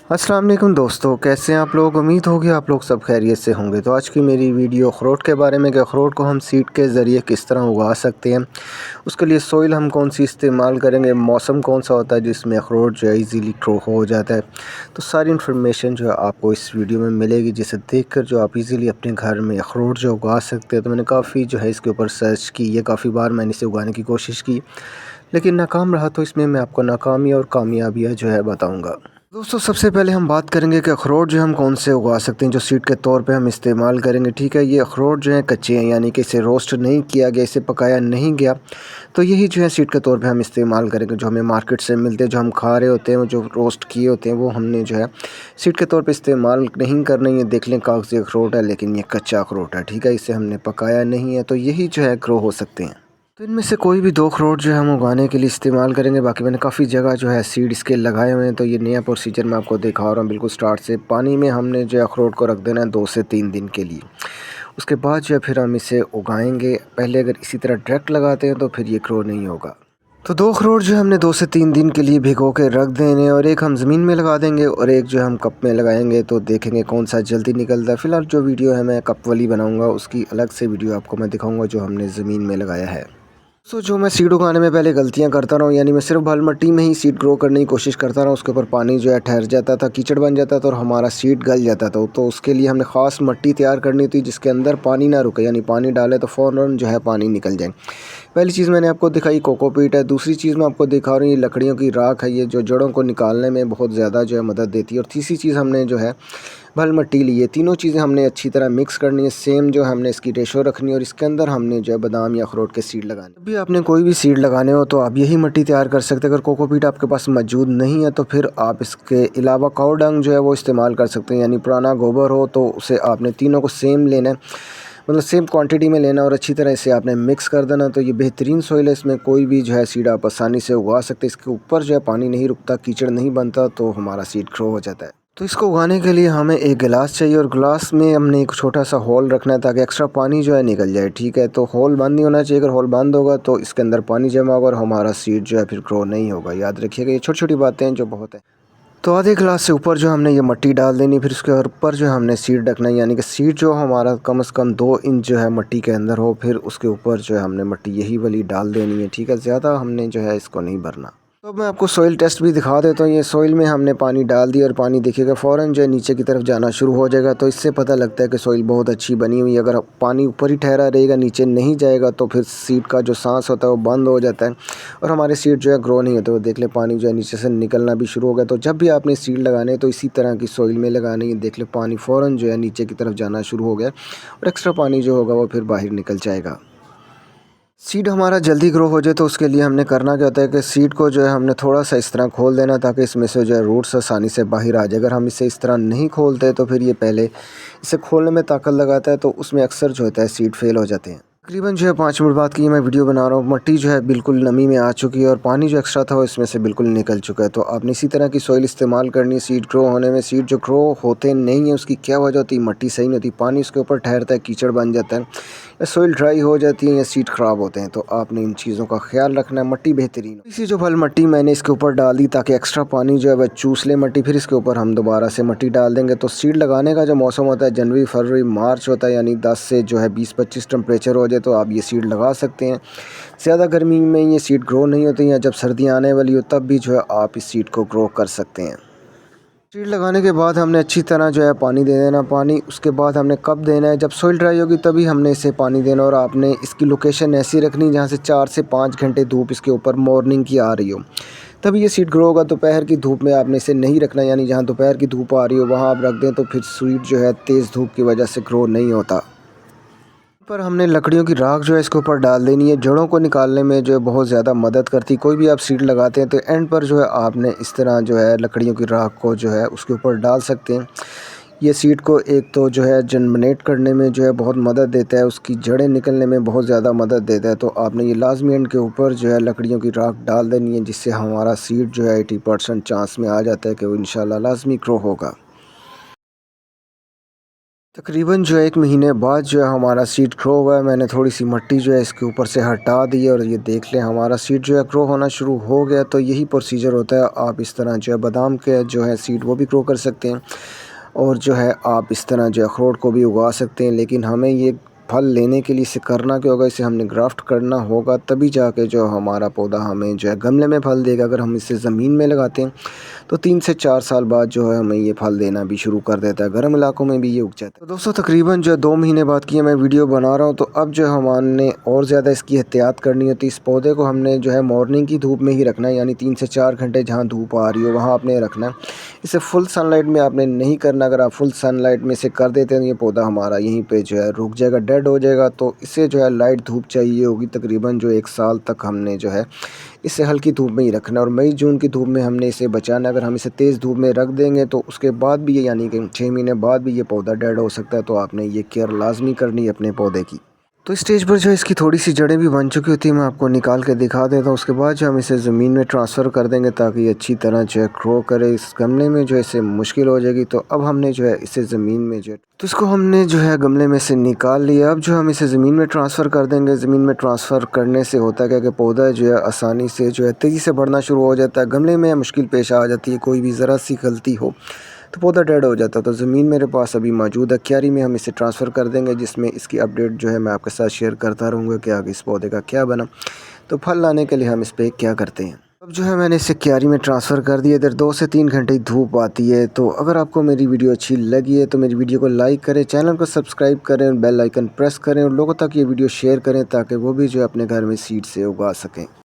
अस्सलाम वालेकुम दोस्तों, कैसे हैं आप लोग। उम्मीद होगी आप लोग सब खैरियत से होंगे। तो आज की मेरी वीडियो अखरोट के बारे में कि अखरोट को हम सीड के ज़रिए किस तरह उगा सकते हैं, उसके लिए सोइल हम कौन सी इस्तेमाल करेंगे, मौसम कौन सा होता है जिसमें अखरोट जो है ईज़िली ग्रो हो जाता है। तो सारी इन्फॉर्मेशन जो है आपको इस वीडियो में मिलेगी, जिसे देखकर जो आप ईज़िली अपने घर में अखरोट जो उगा सकते हैं। तो मैंने काफ़ी जो है इसके ऊपर सर्च की है, काफ़ी बार मैंने इसे उगाने की कोशिश की, लेकिन नाकाम रहा। तो इसमें मैं आपको नाकामी और कामयाबियाँ जो है बताऊँगा। दोस्तों, सबसे पहले हम बात करेंगे कि अखरोट जो हम कौन से उगा सकते हैं जो सीड के तौर पे हम इस्तेमाल करेंगे। ठीक है, ये अखरोट जो हैं कच्चे हैं, यानी कि इसे रोस्ट नहीं किया गया, इसे पकाया नहीं गया। तो यही जो है सीड के तौर पे हम इस्तेमाल करेंगे। जो हमें मार्केट से मिलते हैं, जो हम खा रहे होते हैं, वो जो रोस्ट किए होते हैं, वो हमने जो है सीड के तौर पे इस्तेमाल नहीं करना। ये देख लें कागज़ी अखरोट है, लेकिन ये कच्चा अखरोट है। ठीक है, इसे हमने पकाया नहीं है। तो यही जो है ग्रो हो सकते हैं। तो इनमें से कोई भी 2 अखरोट जो है हम उगाने के लिए इस्तेमाल करेंगे। बाकी मैंने काफ़ी जगह जो है सीड इसके लगाए हुए हैं। तो ये नया प्रोसीजर मैं आपको दिखा रहा हूँ बिल्कुल स्टार्ट से। पानी में हमने जो है अखरोट को रख देना है 2 से 3 दिन के लिए। उसके बाद जो है फिर हम इसे उगाएंगे। पहले अगर इसी तरह डायरेक्ट लगाते हैं तो फिर ये ग्रो नहीं होगा। तो 2 अखरोट जो है हमने 2 से 3 दिन के लिए भिगो के रख देने, और एक हम ज़मीन में लगा देंगे और एक जो है हम कप में लगाएंगे। तो देखेंगे कौन सा जल्दी निकलता है। फ़िलहाल जो वीडियो है मैं कप वाली बनाऊँगा, उसकी अलग से वीडियो आपको मैं दिखाऊँगा जो हमने ज़मीन में लगाया है। जो मैं सीड उगाने में पहले गलतियां करता रहा हूँ, यानी मैं सिर्फ बाल मिट्टी में ही सीड ग्रो करने की कोशिश करता रहा। उसके ऊपर पानी जो है ठहर जाता था, कीचड़ बन जाता था और हमारा सीड गल जाता था। तो उसके लिए हमने ख़ास मिट्टी तैयार करनी थी जिसके अंदर पानी ना रुके, यानी पानी डाले तो फ़ौरन जो है पानी निकल जाए। पहली चीज़ मैंने आपको दिखाई कोकोपीट है। दूसरी चीज़ मैं आपको दिखा रहा हूँ, ये लकड़ियों की राख है, ये जो जड़ों को निकालने में बहुत ज़्यादा जो है मदद देती है। और तीसरी चीज़ हमने जो है भल मिट्टी ली है। तीनों चीज़ें हमने अच्छी तरह मिक्स करनी है, सेम जो हमने इसकी रेशो रखनी है, और इसके अंदर हमने जो है बादाम या अखरोट के सीड लगाने। जब भी आपने कोई भी सीड लगाने हो तो आप यही मिट्टी तैयार कर सकते हैं। अगर कोकोपीट आपके पास मौजूद नहीं है तो फिर आप इसके अलावा काऊ डंग जो है वो इस्तेमाल कर सकते हैं, यानी पुराना गोबर हो तो उसे आपने तीनों को सेम लेना है, मतलब सेम क्वांटिटी में लेना और अच्छी तरह इसे आपने मिक्स कर देना। तो ये बेहतरीन सोइल है, इसमें कोई भी जो है सीड आप आसानी से उगा सकते हैं। इसके ऊपर जो है पानी नहीं रुकता, कीचड़ नहीं बनता, तो हमारा सीड ग्रो हो जाता है। तो इसको उगाने के लिए हमें एक गिलास चाहिए, और गिलास में हमने एक छोटा सा होल रखना है ताकि एक्स्ट्रा पानी जो है निकल जाए। ठीक है, तो होल बंद नहीं होना चाहिए। अगर होल बंद होगा तो इसके अंदर पानी जमा होगा और हमारा सीड जो है फिर ग्रो नहीं होगा। याद रखिएगा, ये छोटी छोटी बातें हैं जो बहुत है। तो आधे गिलास से ऊपर जो हमने ये मिट्टी डाल देनी, फिर उसके ऊपर जो हमने सीड रखना है, यानी कि सीड जो हमारा कम से कम 2 इंच जो है मिट्टी के अंदर हो। फिर उसके ऊपर जो है हमने मिट्टी यही वाली डाल देनी है। ठीक है, ज़्यादा हमने जो है इसको नहीं भरना। तो अब मैं आपको सोइल टेस्ट भी दिखा देता हूँ। ये सोइल में हमने पानी डाल दिया और पानी देखिएगा फ़ौरन जो है नीचे की तरफ जाना शुरू हो जाएगा। तो इससे पता लगता है कि सोइल बहुत अच्छी बनी हुई है। अगर पानी ऊपर ही ठहरा रहेगा, नीचे नहीं जाएगा, तो फिर सीड का जो सांस होता है वो बंद हो जाता है और हमारे सीड जो है ग्रो नहीं होते। वो देख ले पानी जो है नीचे से निकलना भी शुरू हो गया। तो जब भी आपने सीड लगाने हैं तो इसी तरह की सोइल में लगानी है। देख ले पानी फ़ौरन जो है नीचे की तरफ जाना शुरू हो गया और एक्स्ट्रा पानी जो होगा वो फिर बाहर निकल जाएगा। सीड हमारा जल्दी ग्रो हो जाए तो उसके लिए हमने करना क्या होता है कि सीड को जो है हमने थोड़ा सा इस तरह खोल देना ताकि इसमें से जो है रूट्स आसानी से बाहर आ जाए। अगर हम इसे इस तरह नहीं खोलते तो फिर ये पहले इसे खोलने में ताकत लगाता है, तो उसमें अक्सर जो होता है सीड फेल हो जाते हैं। तकरीबन जो है 5 मिनट बाद की मैं वीडियो बना रहा हूँ। मिट्टी जो है बिल्कुल नमी में आ चुकी है और पानी जो एक्स्ट्रा था वो इसमें से बिल्कुल निकल चुका है। तो आपने इसी तरह की सॉइल इस्तेमाल करनी है सीड ग्रो होने में। सीड जो ग्रो होते नहीं है उसकी क्या वजह होती है, मिट्टी सही नहीं होती, पानी उसके ऊपर ठहरता है, कीचड़ बन जाता है, या सॉइल ड्राई हो जाती है, या सीड ख़राब होते हैं। तो आपने इन चीज़ों का ख्याल रखना है। मिट्टी बेहतरीन इसी जो फल मिट्टी मैंने इसके ऊपर डाल दी ताकि एक्स्ट्रा पानी जो है वह चूस ले मिट्टी। फिर इसके ऊपर हम दोबारा से मिट्टी डाल देंगे। तो सीड लगाने का जो मौसम होता है जनवरी फरवरी मार्च होता है, यानी 10 से जो है 20-25 टेम्परेचर हो जाए तो आप ये सीड लगा सकते हैं। ज़्यादा गर्मी में ये सीड ग्रो नहीं होती, या जब सर्दियाँ आने वाली हो तब भी जो है आप इस सीड को ग्रो कर सकते हैं। सीड लगाने के बाद हमने अच्छी तरह जो है पानी दे देना। पानी उसके बाद हमने कब देना है, जब सोइल ड्राई होगी तभी हमने इसे पानी देना। और आपने इसकी लोकेशन ऐसी रखनी जहाँ से 4 से 5 घंटे धूप इसके ऊपर मॉर्निंग की आ रही हो, तभी ये सीड ग्रो होगा। दोपहर की धूप में आपने इसे नहीं रखना, यानी जहाँ दोपहर की धूप आ रही हो वहाँ आप रख दें तो फिर सीड जो है तेज़ धूप की वजह से ग्रो नहीं होता। पर हमने लकड़ियों की राख जो है इसके ऊपर डाल देनी है। जड़ों को निकालने में जो है बहुत ज़्यादा मदद करती है। कोई भी आप सीड लगाते हैं तो एंड पर जो है आपने इस तरह जो है लकड़ियों की राख को जो है उसके ऊपर डाल सकते हैं। ये सीड को एक तो जो है जर्मिनेट करने में जो है बहुत मदद देता है, उसकी जड़ें निकलने में बहुत ज़्यादा मदद देता है। तो आपने ये लाजमी एंड के ऊपर जो है लकड़ियों की राख डाल देनी है, जिससे हमारा सीड जो है 80% चांस में आ जाता है कि वो इंशाल्लाह लाजमी ग्रो होगा। तकरीबन जो है 1 महीने बाद जो है हमारा सीड ग्रो हुआ है। मैंने थोड़ी सी मिट्टी जो है इसके ऊपर से हटा दी है और ये देख लें हमारा सीड जो है ग्रो होना शुरू हो गया। तो यही प्रोसीजर होता है, आप इस तरह जो है बादाम के जो है सीड वो भी ग्रो कर सकते हैं और जो है आप इस तरह जो है अखरोट को भी उगा सकते हैं। लेकिन हमें ये फल लेने के लिए इसे करना क्या होगा, इसे हमने ग्राफ्ट करना होगा, तभी जाके जो हमारा पौधा हमें जो है गमले में फल देगा। अगर हम इसे ज़मीन में लगाते हैं तो 3 से 4 साल बाद जो है हमें ये फल देना भी शुरू कर देता है। गर्म इलाकों में भी ये उग जाता है। तो दोस्तों तकरीबन जो है 2 महीने बाद की मैं वीडियो बना रहा हूँ। तो अब जो है हमने और ज़्यादा इसकी एहतियात करनी होती है। इस पौधे को हमने जो है मॉर्निंग की धूप में ही रखना है, यानी 3 से 4 घंटे जहाँ धूप आ रही हो वहाँ आपने रखना है। इसे फुल सनलाइट में आपने नहीं करना। अगर आप फुल सनलाइट में इसे कर देते हैं तो ये पौधा हमारा यहीं पे जो है रुक जाएगा, डेड हो जाएगा। तो इसे जो है लाइट धूप चाहिए होगी। तकरीबन जो 1 साल तक हमने जो है इसे हल्की धूप में ही रखना और मई जून की धूप में हमने इसे बचाना। अगर हम इसे तेज़ धूप में रख देंगे तो उसके बाद भी ये यानी कि 6 महीने बाद भी ये पौधा डेड हो सकता है। तो आपने ये केयर लाजमी करनी है अपने पौधे की। तो इस स्टेज पर जो है इसकी थोड़ी सी जड़ें भी बन चुकी होती है, मैं आपको निकाल के दिखा देता हूँ। उसके बाद जो हम इसे ज़मीन में ट्रांसफ़र कर देंगे ताकि ये अच्छी तरह जो है ग्रो करे। इस गमले में जो है इसे मुश्किल हो जाएगी, तो अब हमने जो है इसे ज़मीन में जो है तो इसको हमने जो है गमले में से निकाल लिया। अब जो हम इसे ज़मीन में ट्रांसफ़र कर देंगे। ज़मीन में ट्रांसफ़र करने से होता क्या कि पौधा जो है आसानी से जो है तेज़ी से बढ़ना शुरू हो जाता है। गमले में मुश्किल पेश आ जाती है, कोई भी ज़रा सी गलती हो तो पौधा डेड हो जाता है। तो ज़मीन मेरे पास अभी मौजूद है, क्यारी में हम इसे ट्रांसफ़र कर देंगे, जिसमें इसकी अपडेट जो है मैं आपके साथ शेयर करता रहूँगा कि आगे इस पौधे का क्या बना। तो फल लाने के लिए हम इस पर क्या करते हैं। अब जो है मैंने इसे क्यारी में ट्रांसफ़र कर दिया। इधर 2 से 3 घंटे धूप आती है। तो अगर आपको मेरी वीडियो अच्छी लगी है तो मेरी वीडियो को लाइक करें, चैनल को सब्सक्राइब करें, बेल आइकन प्रेस करें और लोगों तक ये वीडियो शेयर करें ताकि वो भी जो है अपने घर में सीड से उगा सकें।